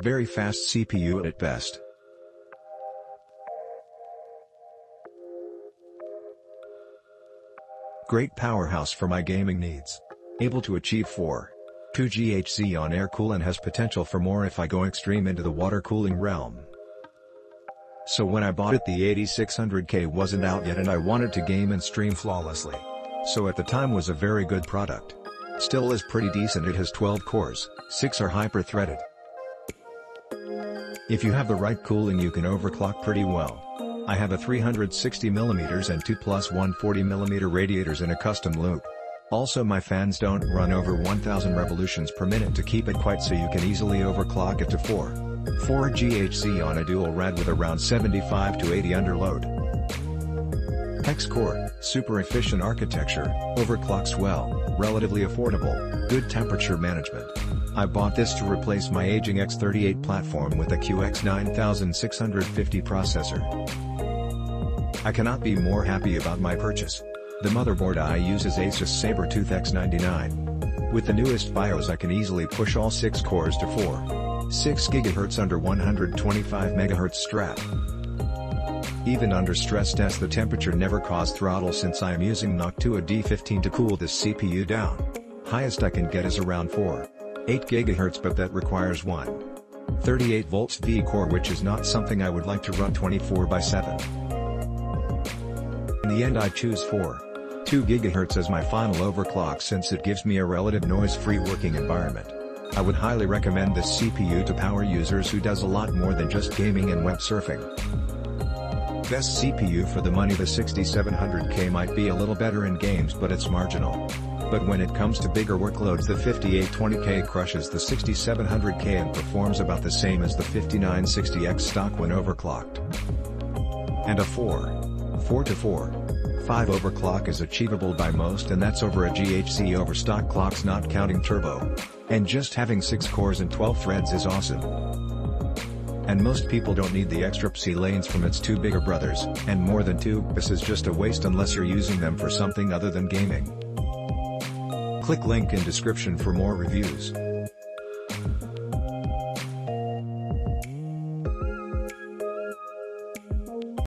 Very fast CPU at best. Great powerhouse for my gaming needs. Able to achieve 4.2 GHz on air cool and has potential for more if I go extreme into the water cooling realm. So when I bought it, the 8600K wasn't out yet and I wanted to game and stream flawlessly. So at the time was a very good product. Still is pretty decent. It has 12 cores, 6 are hyper-threaded. If you have the right cooling you can overclock pretty well. I have a 360mm and 2 plus 140mm radiators in a custom loop. Also my fans don't run over 1000 revolutions per minute to keep it quiet, so you can easily overclock it to 4 GHz on a dual rad with around 75 to 80 underload. Hex-core, super efficient architecture, overclocks well, relatively affordable, good temperature management. I bought this to replace my aging X38 platform with a QX9650 processor. I cannot be more happy about my purchase. The motherboard I use is Asus Sabertooth X99. With the newest BIOS I can easily push all 6 cores to 4.6 GHz under 125 MHz strap. Even under stress test the temperature never caused throttle since I am using Noctua D15 to cool this CPU down. Highest I can get is around 4.8 GHz, but that requires one 38 volts V-core, which is not something I would like to run 24/7. In the end I choose 4.2 GHz as my final overclock since it gives me a relative noise-free working environment. I would highly recommend this CPU to power users who does a lot more than just gaming and web surfing. Best CPU for the money. The 6700K might be a little better in games, but it's marginal. But when it comes to bigger workloads, the 5820K crushes the 6700K and performs about the same as the 5960X stock when overclocked. And a 4 to 4.5 overclock is achievable by most, and that's over a GHz over stock clocks not counting turbo. And just having 6 cores and 12 threads is awesome. And most people don't need the extra PSI lanes from its 2 bigger brothers, and more than 2 PSI is just a waste unless you're using them for something other than gaming. Click link in description for more reviews.